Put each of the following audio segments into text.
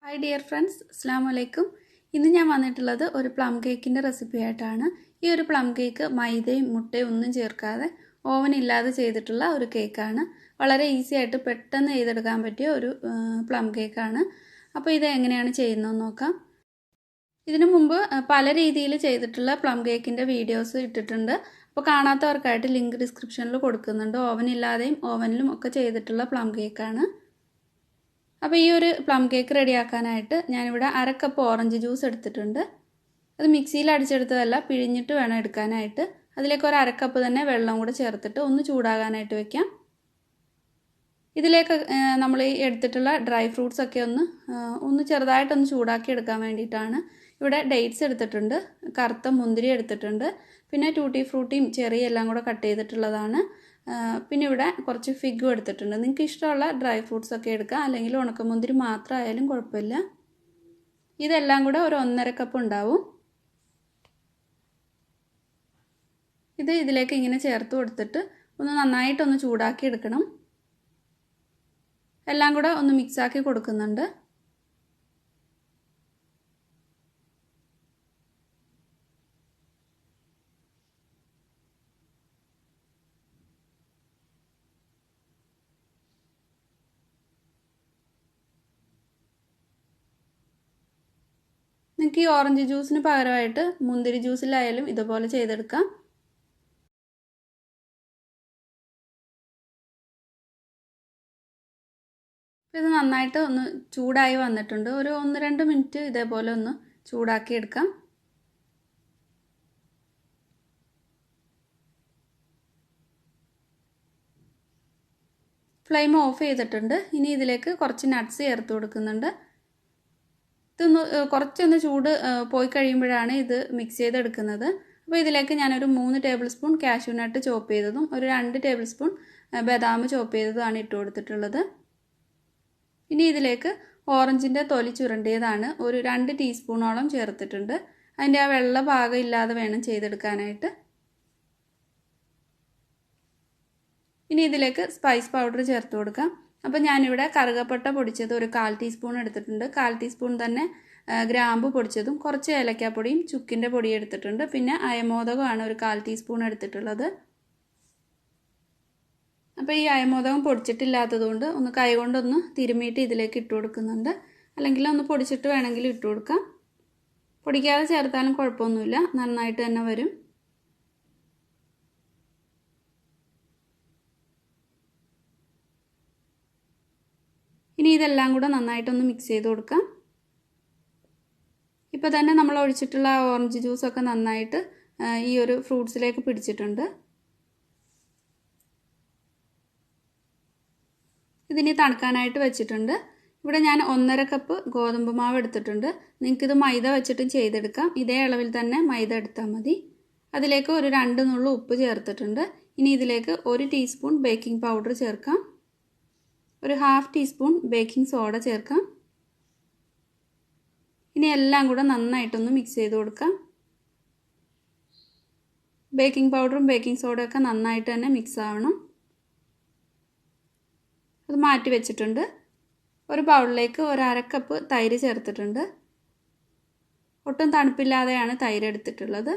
Hi dear friends, Assalamu alaikum. ഇന്ന് ഞാൻ വന്നിട്ടുള്ളത് ഒരു പ്ലം കേക്കിന്റെ റെസിപ്പി ആയിട്ടാണ്. ഈ ഒരു പ്ലം കേക്ക് മൈദയും മുട്ടയും ഒന്നും ചേർക്കാതെ ഓവൻ ഇല്ലാതെ ചെയ്തിട്ടുള്ള ഒരു കേക്കാണ്. വളരെ ഈസി ആയിട്ട് പെട്ടെന്ന് ചെയ്തെടുക്കാൻ പറ്റിയ ഒരു പ്ലം കേക്കാണ്. അപ്പോൾ ഇത് എങ്ങനെയാണ് ചെയ്യുന്നതെന്ന് നോക്കാം. ഇതിനു മുമ്പ് പല രീതിയിൽ ചെയ്തിട്ടുള്ള പ്ലം കേക്കിന്റെ വീഡിയോസ് ഇട്ടിട്ടുണ്ട്. അപ്പോൾ കാണാത്തവർക്കായിട്ട് ലിങ്ക് ഡിസ്ക്രിപ്ഷനിൽ കൊടുക്കുന്നുണ്ട്. ഓവൻ ഇല്ലാതെയും ഓവനിലും ഒക്കെ ചെയ്തിട്ടുള്ള പ്ലം കേക്കാണ്. അപ്പോൾ ഈ ഒരു പ്ലം കേക്ക് റെഡിയാക്കാനായിട്ട് ഞാനിവിടെ 1/2 കപ്പ് ഓറഞ്ച് ജ്യൂസ് എടുത്തിട്ടുണ്ട്. അത് മിക്സിയിൽ അടിച്ചെടുത്തതല്ല, പിഴിഞ്ഞിട്ട് വേണം എടുക്കാനായിട്ട്. അതിലേക്ക് ഒരു 1/2 കപ്പ് തന്നെ വെള്ളം കൂടെ ചേർത്തിട്ട് ഒന്ന് ചൂടാകാനായിട്ട് വെക്കാം. ഇതിലേക്ക് നമ്മൾ ഈ എടുത്തിട്ടുള്ള ഡ്രൈ ഫ്രൂട്ട്സ് ഒക്കെ ഒന്ന് ചെറുതായിട്ടൊന്ന് ചൂടാക്കി എടുക്കാൻ വേണ്ടിയിട്ടാണ്. ഇവിടെ ഡേറ്റ്സ് എടുത്തിട്ടുണ്ട്, കറുത്ത മുന്തിരി എടുത്തിട്ടുണ്ട്, പിന്നെ ടൂട്ടി ഫ്രൂട്ടിയും ചെറിയും എല്ലാം കൂടെ കട്ട് ചെയ്തിട്ടുള്ളതാണ്. പിന്നെ ഇവിടെ കുറച്ച് ഫിഗും എടുത്തിട്ടുണ്ട്. നിങ്ങൾക്ക് ഇഷ്ടമുള്ള ഡ്രൈ ഫ്രൂട്ട്സ് ഒക്കെ എടുക്കാം, അല്ലെങ്കിൽ ഉണക്കമുന്തിരി മാത്രമായാലും കുഴപ്പമില്ല. ഇതെല്ലാം കൂടെ ഒരു 1/2 കപ്പ് ഉണ്ടാവും. ഇതിലേക്ക് ഇങ്ങനെ ചേർത്ത് കൊടുത്തിട്ട് ഒന്ന് നന്നായിട്ടൊന്ന് ചൂടാക്കി എടുക്കണം. എല്ലാം കൂടെ ഒന്ന് മിക്സാക്കി കൊടുക്കുന്നുണ്ട്. നിങ്ങൾക്ക് ഈ ഓറഞ്ച് ജ്യൂസിന് പകരമായിട്ട് മുന്തിരി ജ്യൂസിലായാലും ഇതുപോലെ ചെയ്തെടുക്കാം. ഇത് നന്നായിട്ട് ഒന്ന് ചൂടായി വന്നിട്ടുണ്ട്. ഒരു 1-2 മിനിറ്റ് ഇതേപോലെ ഒന്ന് ചൂടാക്കി എടുക്കാം. ഫ്ലെയിം ഓഫ് ചെയ്തിട്ടുണ്ട്. ഇനി ഇതിലേക്ക് കുറച്ച് നട്ട്സ് ചേർത്ത് കൊടുക്കുന്നുണ്ട്. ഇതൊന്ന് കുറച്ചൊന്ന് ചൂട് പോയി കഴിയുമ്പോഴാണ് ഇത് മിക്സ് ചെയ്തെടുക്കുന്നത്. അപ്പോൾ ഇതിലേക്ക് ഞാനൊരു 3 ടേബിൾ സ്പൂൺ കാഷ്യൂ നട്ട് ചോപ്പ് ചെയ്തതും ഒരു 2 ടേബിൾ സ്പൂൺ ബദാം ചോപ്പ് ചെയ്തതുമാണ് ഇട്ട് കൊടുത്തിട്ടുള്ളത്. ഇനി ഇതിലേക്ക് ഓറഞ്ചിൻ്റെ തൊലി ചുരണ്ടിയതാണ് ഒരു 2 ടീസ്പൂണോളം ചേർത്തിട്ടുണ്ട്. അതിൻ്റെ ആ വെള്ള ഭാഗം ഇല്ലാതെ വേണം ചെയ്തെടുക്കാനായിട്ട്. ഇനി ഇതിലേക്ക് സ്പൈസ് പൗഡർ ചേർത്ത് കൊടുക്കാം. അപ്പോൾ ഞാനിവിടെ കറുകപ്പട്ട പൊടിച്ചത് ഒരു 1/4 ടീസ്പൂൺ എടുത്തിട്ടുണ്ട്. 1/4 ടീസ്പൂൺ തന്നെ ഗ്രാമ്പു പൊടിച്ചതും കുറച്ച് ഏലക്കാപ്പൊടിയും ചുക്കിൻ്റെ പൊടിയും എടുത്തിട്ടുണ്ട്. പിന്നെ അയമോദകമാണ് ഒരു 1/4 ടീസ്പൂൺ എടുത്തിട്ടുള്ളത്. അപ്പോൾ ഈ അയമോദകം പൊടിച്ചിട്ടില്ലാത്തതുകൊണ്ട് ഒന്ന് കൈകൊണ്ടൊന്ന് തിരുമിയിട്ട് ഇതിലേക്ക് ഇട്ട് കൊടുക്കുന്നുണ്ട്. അല്ലെങ്കിൽ ഒന്ന് പൊടിച്ചിട്ട് വേണമെങ്കിലും ഇട്ട് കൊടുക്കാം. പൊടിക്കാതെ ചേർത്താലും കുഴപ്പമൊന്നുമില്ല, നന്നായിട്ട് തന്നെ വരും. ഇനി ഇതെല്ലാം കൂടെ നന്നായിട്ടൊന്ന് മിക്സ് ചെയ്ത് കൊടുക്കാം. ഇപ്പോൾ തന്നെ നമ്മൾ ഒഴിച്ചിട്ടുള്ള ഓറഞ്ച് ജ്യൂസൊക്കെ നന്നായിട്ട് ഈ ഒരു ഫ്രൂട്ട്സിലേക്ക് പിടിച്ചിട്ടുണ്ട്. ഇതിനി തണുക്കാനായിട്ട് വെച്ചിട്ടുണ്ട്. ഇവിടെ ഞാൻ 1/2 കപ്പ് ഗോതമ്പ് മാവ് എടുത്തിട്ടുണ്ട്. നിങ്ങൾക്കിത് മൈദ വെച്ചിട്ടും ചെയ്തെടുക്കാം. ഇതേ അളവിൽ തന്നെ മൈദ എടുത്താൽ മതി. അതിലേക്ക് ഒരു 2 നുള്ളു ഉപ്പ് ചേർത്തിട്ടുണ്ട്. ഇനി ഇതിലേക്ക് 1 ടീസ്പൂൺ ബേക്കിംഗ് പൗഡർ ചേർക്കാം. ഒരു 1/2 ടീസ്പൂൺ ബേക്കിംഗ് സോഡ ചേർക്കാം. ഇനി എല്ലാം കൂടെ നന്നായിട്ടൊന്ന് മിക്സ് ചെയ്ത് കൊടുക്കാം. ബേക്കിംഗ് പൗഡറും ബേക്കിംഗ് സോഡയൊക്കെ നന്നായിട്ട് തന്നെ മിക്സ് ആവണം. അത് മാറ്റി വെച്ചിട്ടുണ്ട്. ഒരു ബൗളിലേക്ക് ഒരു 1/2 കപ്പ് തൈര് ചേർത്തിട്ടുണ്ട്. ഒട്ടും തണുപ്പില്ലാതെയാണ് തൈര് എടുത്തിട്ടുള്ളത്.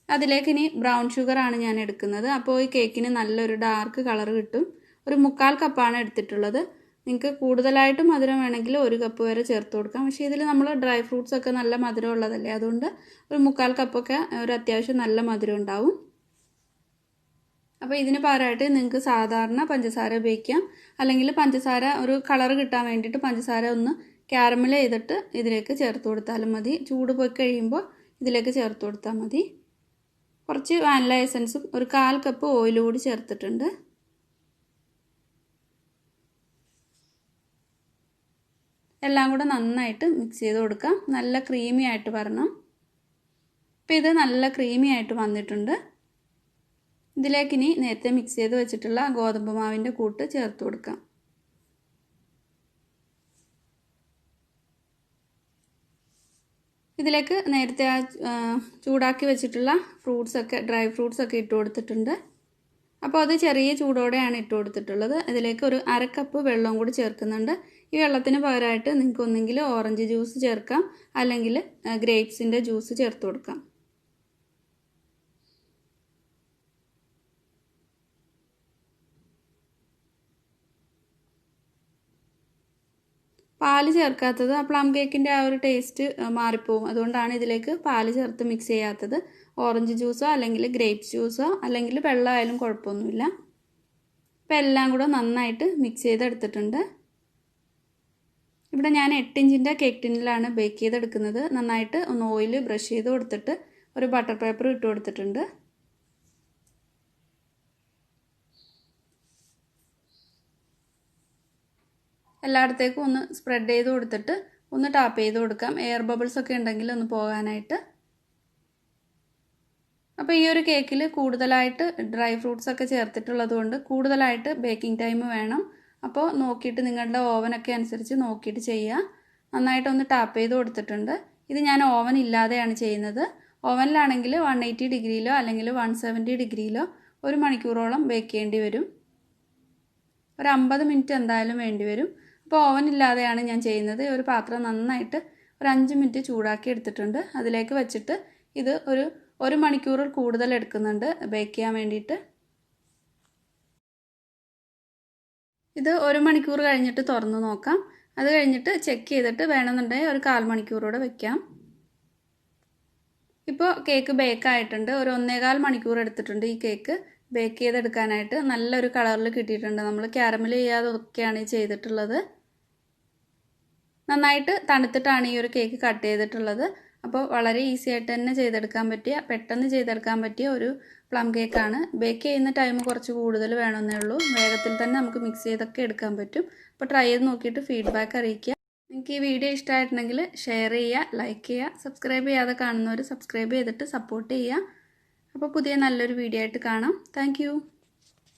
അതിലേക്ക് ഇനി ബ്രൗൺ ഷുഗറാണ് ഞാൻ എടുക്കുന്നത്. അപ്പോൾ ഈ കേക്കിന് നല്ലൊരു ഡാർക്ക് കളർ കിട്ടും. ഒരു 1/4 കപ്പാണ് എടുത്തിട്ടുള്ളത്. നിങ്ങൾക്ക് കൂടുതലായിട്ട് മധുരം വേണമെങ്കിൽ 1 കപ്പ് വരെ ചേർത്ത് കൊടുക്കാം. പക്ഷേ ഇതിൽ നമ്മൾ ഡ്രൈ ഫ്രൂട്ട്സ് ഒക്കെ നല്ല മധുരം ഉള്ളതല്ലേ, അതുകൊണ്ട് ഒരു 1/4 കപ്പൊക്കെ ഒരു അത്യാവശ്യം നല്ല മധുരം ഉണ്ടാവും. അപ്പോൾ ഇതിന് പകരമായിട്ട് നിങ്ങൾക്ക് സാധാരണ പഞ്ചസാര ഉപയോഗിക്കാം. അല്ലെങ്കിൽ പഞ്ചസാര ഒരു കളർ കിട്ടാൻ വേണ്ടിയിട്ട് പഞ്ചസാര ഒന്ന് കാരമൽ ചെയ്തിട്ട് ഇതിലേക്ക് ചേർത്ത് കൊടുത്താലും മതി. ചൂട് പോയി കഴിയുമ്പോൾ ഇതിലേക്ക് ചേർത്ത് കൊടുത്താൽ മതി. കുറച്ച് വാനില എസൻസും ഒരു 1/4 കപ്പ് ഓയിൽ കൂടി ചേർത്തിട്ടുണ്ട്. എല്ലാം കൂടെ നന്നായിട്ട് മിക്സ് ചെയ്ത് കൊടുക്കാം. നല്ല ക്രീമി ആയിട്ട് വരണം. ഇപ്പോൾ ഇത് നല്ല ക്രീമി ആയിട്ട് വന്നിട്ടുണ്ട്. ഇതിലേക്ക് ഇനി നേരത്തെ മിക്സ് ചെയ്ത് വെച്ചിട്ടുള്ള ഗോതമ്പ് മാവിൻ്റെ കൂട്ട് ചേർത്ത് കൊടുക്കാം. ഇതിലേക്ക് നേരത്തെ ചൂടാക്കി വെച്ചിട്ടുള്ള ഡ്രൈ ഫ്രൂട്ട്സ് ഒക്കെ ഇട്ട് കൊടുത്തിട്ടുണ്ട്. അപ്പോൾ അത് ചെറിയ ചൂടോടെയാണ് ഇട്ട് കൊടുത്തിട്ടുള്ളത്. ഇതിലേക്ക് ഒരു 1/2 കപ്പ് വെള്ളം കൂടി ചേർക്കുന്നുണ്ട്. ഈ വെള്ളത്തിന് പകരമായിട്ട് നിങ്ങൾക്ക് ഒന്നെങ്കിൽ ഓറഞ്ച് ജ്യൂസ് ചേർക്കാം, അല്ലെങ്കിൽ ഗ്രേപ്സിൻ്റെ ജ്യൂസ് ചേർത്ത് കൊടുക്കാം. പാല് ചേർക്കാത്തത് ആ പ്ലം കേക്കിൻ്റെ ആ ഒരു ടേസ്റ്റ് മാറിപ്പോവും. അതുകൊണ്ടാണ് ഇതിലേക്ക് പാല് ചേർത്ത് മിക്സ് ചെയ്യാത്തത്. ഓറഞ്ച് ജ്യൂസോ അല്ലെങ്കിൽ ഗ്രേപ്സ് ജ്യൂസോ അല്ലെങ്കിൽ വെള്ളമായാലും കുഴപ്പമൊന്നുമില്ല. ഇപ്പം എല്ലാം കൂടെ നന്നായിട്ട് മിക്സ് ചെയ്തെടുത്തിട്ടുണ്ട്. ഇവിടെ ഞാൻ 8 ഇഞ്ചിൻ്റെ കേക്ക് ടിന്നിലാണ് ബേക്ക് ചെയ്തെടുക്കുന്നത്. നന്നായിട്ട് ഒന്ന് ഓയിൽ ബ്രഷ് ചെയ്ത് കൊടുത്തിട്ട് ഒരു ബട്ടർ പേപ്പർ ഇട്ട് കൊടുത്തിട്ടുണ്ട്. എല്ലായിടത്തേക്കും ഒന്ന് സ്പ്രെഡ് ചെയ്ത് കൊടുത്തിട്ട് ഒന്ന് ടാപ്പ് ചെയ്ത് കൊടുക്കാം, എയർ ബബിൾസ് ഒക്കെ ഉണ്ടെങ്കിൽ ഒന്ന് പോകാനായിട്ട്. അപ്പോൾ ഈ ഒരു കേക്കിൽ കൂടുതലായിട്ട് ഡ്രൈ ഫ്രൂട്ട്സ് ഒക്കെ ചേർത്തിട്ടുള്ളത് കൊണ്ട് കൂടുതലായിട്ട് ബേക്കിംഗ് ടൈം വേണം. അപ്പോൾ നോക്കിയിട്ട് നിങ്ങളുടെ ഓവനൊക്കെ അനുസരിച്ച് നോക്കിയിട്ട് ചെയ്യുക. നന്നായിട്ടൊന്ന് ടാപ്പ് ചെയ്ത് കൊടുത്തിട്ടുണ്ട്. ഇത് ഞാൻ ഓവൻ ഇല്ലാതെയാണ് ചെയ്യുന്നത്. ഓവനിലാണെങ്കിൽ 180 ഡിഗ്രിയിലോ അല്ലെങ്കിൽ 170 ഡിഗ്രിയിലോ 1 മണിക്കൂറോളം ബേക്ക് ചെയ്യേണ്ടി വരും. ഒരു 50 മിനിറ്റ് എന്തായാലും വേണ്ടി വരും. അപ്പോൾ ഓവൻ ഇല്ലാതെയാണ് ഞാൻ ചെയ്യുന്നത്. ഒരു പാത്രം നന്നായിട്ട് ഒരു 5 മിനിറ്റ് ചൂടാക്കി എടുത്തിട്ടുണ്ട്. അതിലേക്ക് വെച്ചിട്ട് ഇത് ഒരു മണിക്കൂറിൽ കൂടുതൽ എടുക്കുന്നുണ്ട് ബേക്ക് ചെയ്യാൻ വേണ്ടിയിട്ട്. ഇത് 1 മണിക്കൂർ കഴിഞ്ഞിട്ട് തുറന്ന് നോക്കാം. അത് കഴിഞ്ഞിട്ട് ചെക്ക് ചെയ്തിട്ട് വേണമെന്നുണ്ടെങ്കിൽ ഒരു 1/4 മണിക്കൂറോടെ വെക്കാം. ഇപ്പോൾ കേക്ക് ബേക്ക് ആയിട്ടുണ്ട്. ഒരു 1.25 മണിക്കൂർ എടുത്തിട്ടുണ്ട് ഈ കേക്ക് ബേക്ക് ചെയ്തെടുക്കാനായിട്ട്. നല്ലൊരു കളറിൽ കിട്ടിയിട്ടുണ്ട്. നമ്മൾ ക്യാരമൽ ചെയ്യാതൊക്കെയാണ് ചെയ്തിട്ടുള്ളത്. നന്നായിട്ട് തണുത്തിട്ടാണ് ഈ ഒരു കേക്ക് കട്ട് ചെയ്തിട്ടുള്ളത്. അപ്പോൾ വളരെ ഈസി ആയിട്ട് തന്നെ ചെയ്തെടുക്കാൻ പറ്റിയ, പെട്ടെന്ന് ചെയ്തെടുക്കാൻ പറ്റിയ ഒരു പ്ലം കേക്കാണ്. ബേക്ക് ചെയ്യുന്ന ടൈം കുറച്ച് കൂടുതൽ വേണമെന്നേ ഉള്ളൂ. വേഗത്തിൽ തന്നെ നമുക്ക് മിക്സ് ചെയ്തൊക്കെ എടുക്കാൻ പറ്റും. അപ്പോൾ ട്രൈ ചെയ്ത് നോക്കിയിട്ട് ഫീഡ്ബാക്ക് അറിയിക്കുക. നിങ്ങൾക്ക് ഈ വീഡിയോ ഇഷ്ടമായിട്ടുണ്ടെങ്കിൽ ഷെയർ ചെയ്യുക, ലൈക്ക് ചെയ്യുക, സബ്സ്ക്രൈബ് ചെയ്യാതെ കാണുന്നവർ സബ്സ്ക്രൈബ് ചെയ്തിട്ട് സപ്പോർട്ട് ചെയ്യുക. അപ്പോൾ പുതിയ നല്ലൊരു വീഡിയോ ആയിട്ട് കാണാം. താങ്ക്